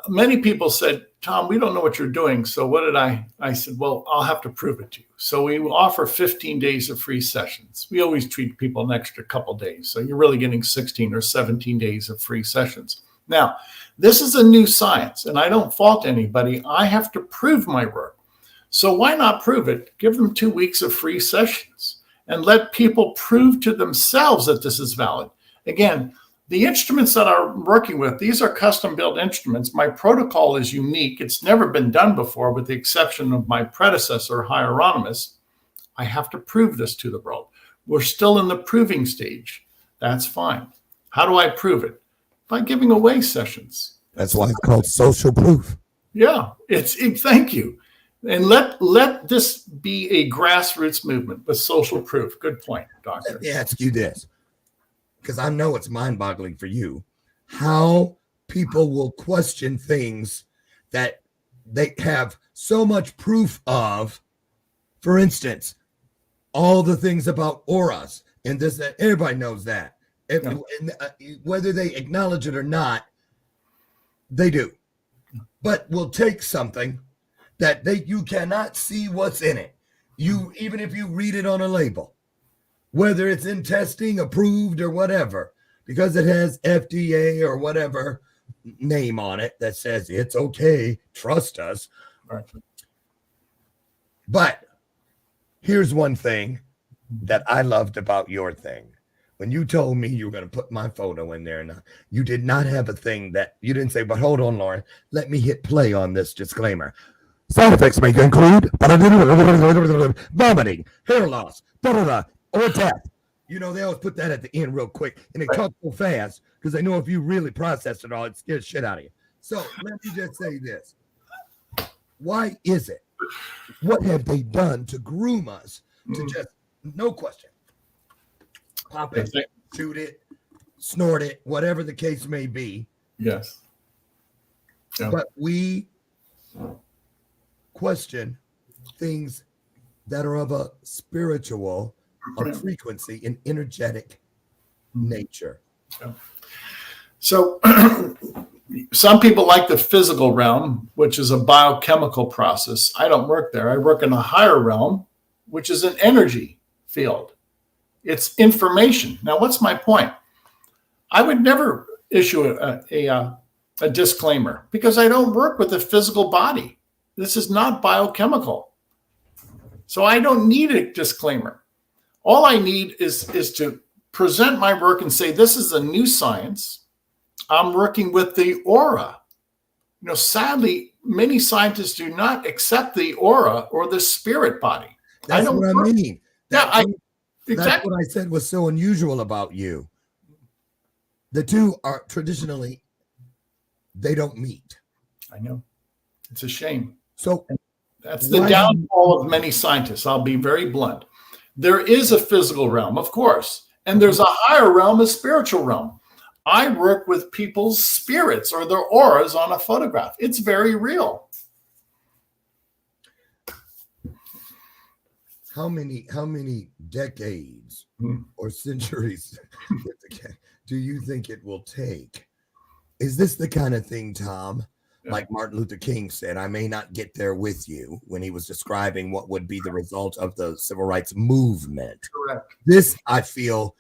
Many people said, Tom, we don't know what you're doing. So what did I said, well, I'll have to prove it to you. So we will offer 15 days of free sessions. We always treat people an extra couple days. So you're really getting 16 or 17 days of free sessions. Now, this is a new science, and I don't fault anybody. I have to prove my work. So why not prove it? Give them 2 weeks of free sessions and let people prove to themselves that this is valid. Again, the instruments that I'm working with, these are custom-built instruments. My protocol is unique. It's never been done before, with the exception of my predecessor, Hieronymus. I have to prove this to the world. We're still in the proving stage. That's fine. How do I prove it? By giving away sessions. That's why it's called social proof. Yeah, thank you. And let this be a grassroots movement with social proof. Good point, Doctor. Let me ask you this, because I know it's mind-boggling for you, how people will question things that they have so much proof of. For instance, all the things about auras and this, that everybody knows that. Whether they acknowledge it or not, they do. But we'll take something that you cannot see what's in it. Even if you read it on a label, whether it's in testing, approved, or whatever, because it has FDA or whatever name on it that says it's okay, trust us. Right. But here's one thing that I loved about your thing. When you told me you were going to put my photo in there, and you did not have a thing that you didn't say, but hold on, Lauren, let me hit play on this disclaimer. Side effects may include vomiting, hair loss, or death. You know, they always put that at the end real quick, and it comes so fast because they know if you really process it all, it scares shit out of you. So let me just say this. Why is it? What have they done to groom us to just, no question, pop it, shoot it, snort it, whatever the case may be. Yes. Yeah. But we question things that are of a spiritual, a frequency, an energetic nature. Yeah. So some people like the physical realm, which is a biochemical process. I don't work there. I work in a higher realm, which is an energy field. It's information. Now, what's my point? I would never issue a disclaimer because I don't work with the physical body. This is not biochemical. So I don't need a disclaimer. All I need is to present my work and say, this is a new science. I'm working with the aura. You know, sadly, many scientists do not accept the aura or the spirit body. That's what I mean. Exactly. That's what I said was so unusual about you. The two are traditionally, they don't meet. I know. It's a shame. So that's the downfall of many scientists. I'll be very blunt. There is a physical realm, of course, and there's a higher realm, a spiritual realm. I work with people's spirits or their auras on a photograph. It's very real. How many decades or centuries do you think it will take? Is this the kind of thing, Tom, like Martin Luther King said, I may not get there with you, when he was describing what would be the result of the civil rights movement? Correct. This, I feel,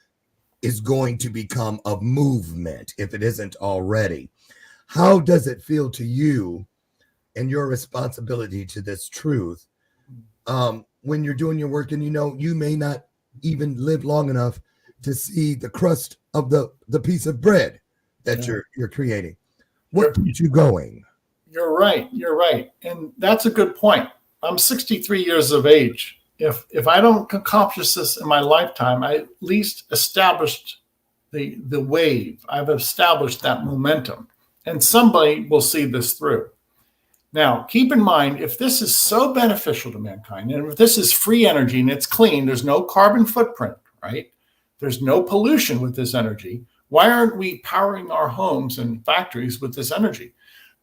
is going to become a movement if it isn't already. How does it feel to you and your responsibility to this truth when you're doing your work and you know you may not even live long enough to see the crust of the piece of bread that you're creating? What keeps you going? You're right. And that's a good point. I'm 63 years of age. If I don't accomplish this in my lifetime, I at least established the wave. I've established that momentum, and somebody will see this through. Now, keep in mind, if this is so beneficial to mankind, and if this is free energy and it's clean, there's no carbon footprint, right? There's no pollution with this energy. Why aren't we powering our homes and factories with this energy?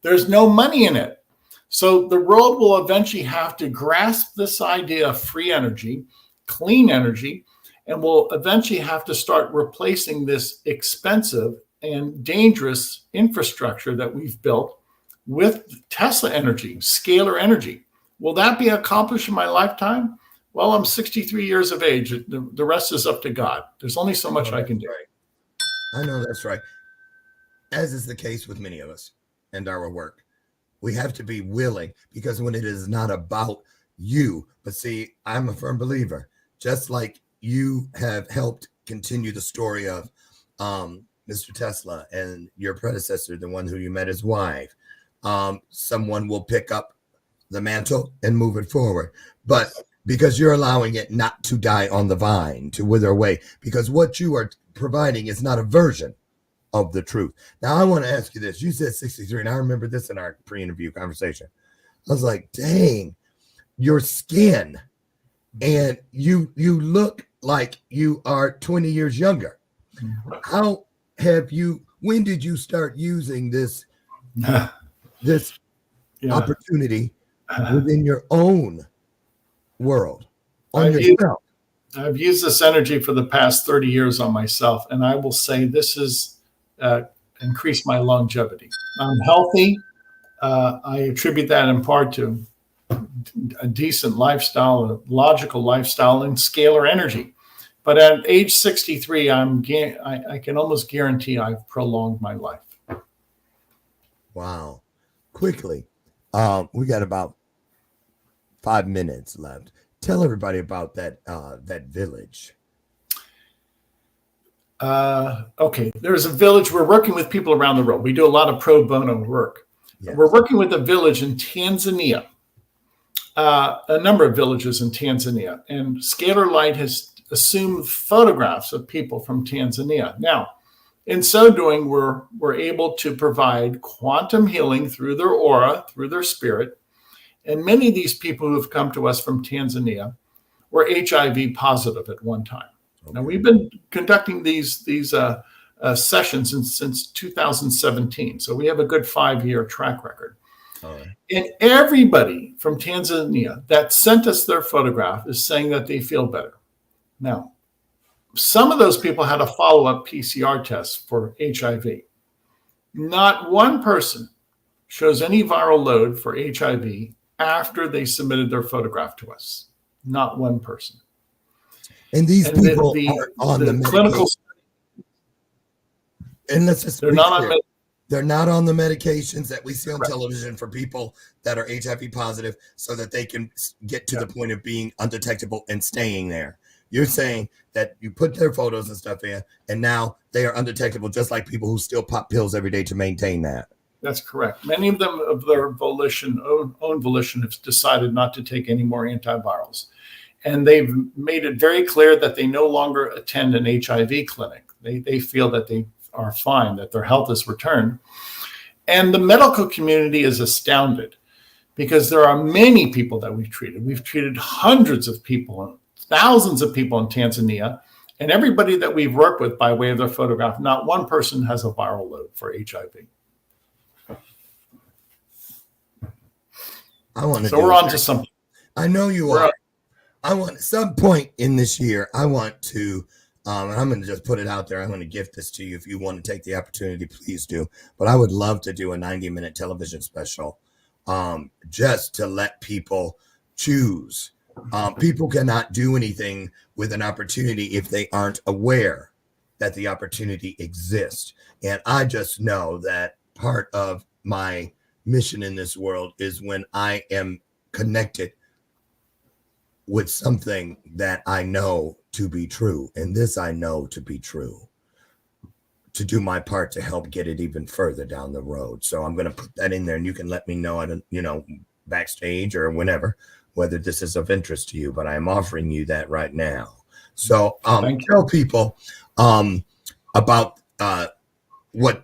There's no money in it. So the world will eventually have to grasp this idea of free energy, clean energy, And we'll eventually have to start replacing this expensive and dangerous infrastructure that we've built with Tesla energy, scalar energy. Will that be accomplished in my lifetime? Well, I'm 63 years of age. The rest is up to God. There's only so much I can do. Right. I know that's right. As is the case with many of us and our work. We have to be willing, because when it is not about you, but see, I'm a firm believer, just like you have helped continue the story of Mr. Tesla and your predecessor, the one who you met his wife. Someone will pick up the mantle and move it forward. But because you're allowing it not to die on the vine, to wither away, because what you are providing is not a version of the truth. Now, I want to ask you this. You said 63, and I remember this in our pre-interview conversation. I was like, dang, your skin, and you look like you are 20 years younger. How have you, when did you start using this opportunity within your own world, on yourself? I've used this energy for the past 30 years on myself, and I will say this has increased my longevity. I'm healthy. I attribute that in part to a decent lifestyle, a logical lifestyle, and scalar energy. But at age 63, I can almost guarantee I've prolonged my life. Wow. Quickly, we got about 5 minutes left. Tell everybody about that village. Okay, there's a village. We're working with people around the world. We do a lot of pro bono work. Yes. We're working with a village in Tanzania, a number of villages in Tanzania, and Scalar Light has assumed photographs of people from Tanzania. Now, in so doing, we're able to provide quantum healing through their aura, through their spirit. And many of these people who have come to us from Tanzania were HIV positive at one time. Okay. Now, we've been conducting these sessions since 2017. So we have a good 5-year track record. Right. And everybody from Tanzania that sent us their photograph is saying that they feel better. Now, some of those people had a follow-up PCR test for HIV. Not one person shows any viral load for HIV after they submitted their photograph to us. Not one person. And these people are on the clinical. And let's just they're not on the medications that we see on television for people that are HIV positive, so that they can get to the point of being undetectable and staying there. You're saying that you put their photos and stuff in, and now they are undetectable, just like people who still pop pills every day to maintain that. That's correct. Many of them, of their own volition, have decided not to take any more antivirals. And they've made it very clear that they no longer attend an HIV clinic. They feel that they are fine, that their health is returned. And the medical community is astounded, because there are many people that we've treated. We've treated hundreds of people, thousands of people in Tanzania, and everybody that we've worked with by way of their photograph, not one person has a viral load for HIV. We're on to something. I know you are. I want, at some point in this year, I want to, and I'm going to just put it out there. I'm going to gift this to you. If you want to take the opportunity, please do. But I would love to do a 90-minute television special, just to let people choose. People cannot do anything with an opportunity if they aren't aware that the opportunity exists. And I just know that part of my mission in this world is when I am connected with something that I know to be true. And this I know to be true, to do my part to help get it even further down the road. So I'm going to put that in there, and you can let me know, backstage or whenever, whether this is of interest to you, but I'm offering you that right now. So tell people about what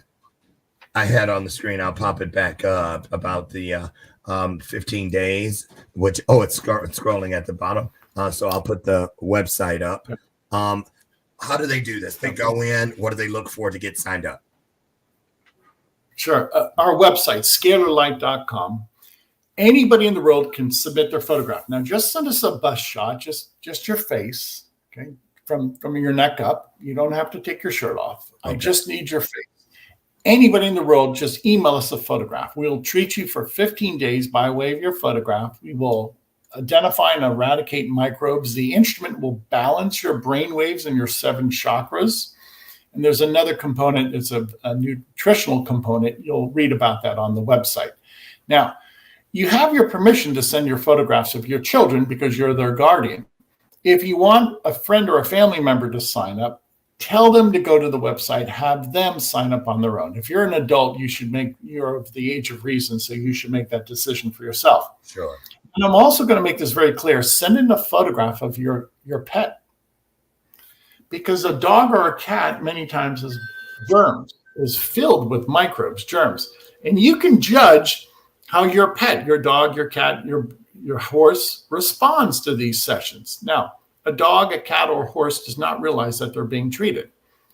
I had on the screen. I'll pop it back up about the 15 days, which, it's scrolling at the bottom. So I'll put the website up. How do they do this? They go in, what do they look for to get signed up? Sure. Our website, scalarlight.com. Anybody in the world can submit their photograph. Now, just send us a bust shot, just your face, okay? from your neck up. You don't have to take your shirt off. Okay. I just need your face. Anybody in the world, just email us a photograph. We'll treat you for 15 days by way of your photograph. We will identify and eradicate microbes. The instrument will balance your brain waves and your 7 chakras. And there's another component. It's a nutritional component. You'll read about that on the website. Now, you have your permission to send your photographs of your children because you're their guardian. If you want a friend or a family member to sign up, tell them to go to the website, have them sign up on their own. If you're an adult, you're of the age of reason, so you should make that decision for yourself. Sure. And I'm also going to make this very clear. Send in a photograph of your pet. Because a dog or a cat many times is filled with microbes, germs. And you can judge how your pet, your dog, your cat, your horse responds to these sessions. Now, a dog, a cat, or a horse does not realize that they're being treated.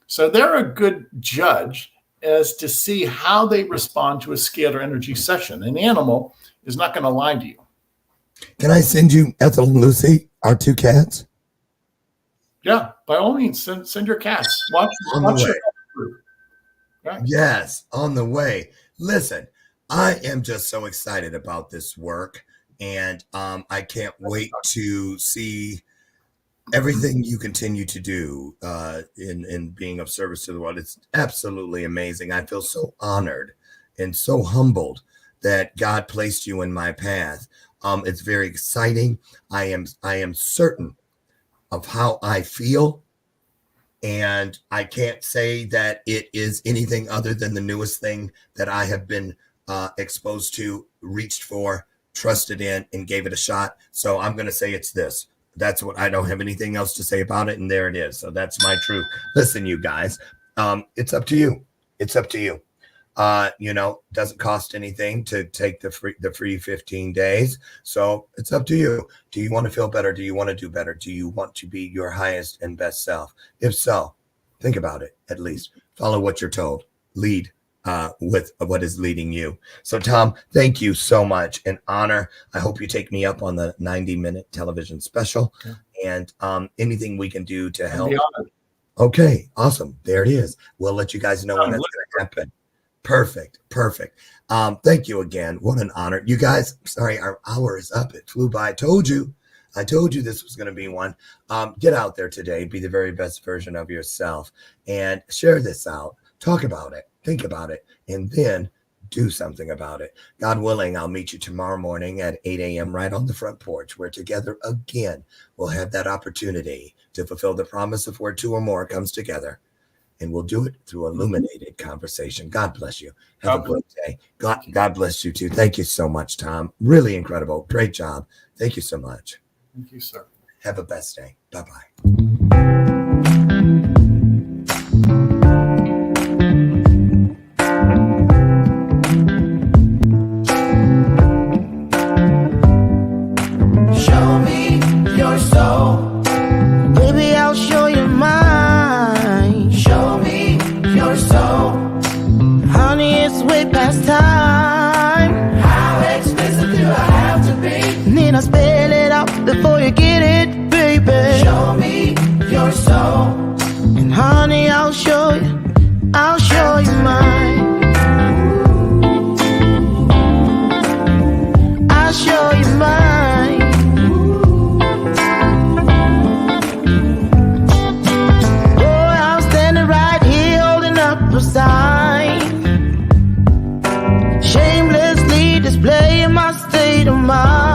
So they're a good judge as to see how they respond to a scalar energy session. An animal is not going to lie to you. Can I send you Ethel and Lucy, our 2 cats? Yeah, by all means, send your cats. Watch it. Right. Yes, on the way. Listen, I am just so excited about this work, and I can't wait to see everything you continue to do in being of service to the world. It's absolutely amazing. I feel so honored and so humbled that God placed you in my path. It's very exciting. I am certain of how I feel, and I can't say that it is anything other than the newest thing that I have been exposed to, reached for, trusted in, and gave it a shot. So I'm going to say it's this. That's what I don't have anything else to say about it, and there it is. So that's my truth. Listen, you guys, it's up to you. It's up to you. Doesn't cost anything to take the free 15 days. So it's up to you. Do you want to feel better? Do you want to do better? Do you want to be your highest and best self? If so, think about it. At least follow what you're told. Lead with what is leading you. So Tom, thank you so much. An honor. I hope you take me up on the 90-minute television special, and anything we can do to help. Okay, awesome. There it is. We'll let you guys know when that's going to happen. Perfect. Thank you again. What an honor. You guys, sorry, our hour is up. It flew by. I told you this was going to be one. Get out there today. Be the very best version of yourself and share this out. Talk about it. Think about it. And then do something about it. God willing, I'll meet you tomorrow morning at 8 a.m. right on the front porch, where together again, we'll have that opportunity to fulfill the promise of where 2 or more comes together. And we'll do it through illuminated conversation. God bless you. Have a great day. God bless you too. Thank you so much, Tom. Really incredible. Great job. Thank you so much. Thank you, sir. Have a best day. Bye-bye. Show me your soul. Baby, I'll show you mine. Show me your soul. Honey, it's way past time. How expensive do I have to be? Need I spell it out before you get it, baby? Show me your soul. And honey, I'll show you mine. I'll show you mine. Boy, I'm standing right here holding up a sign, shamelessly displaying my state of mind.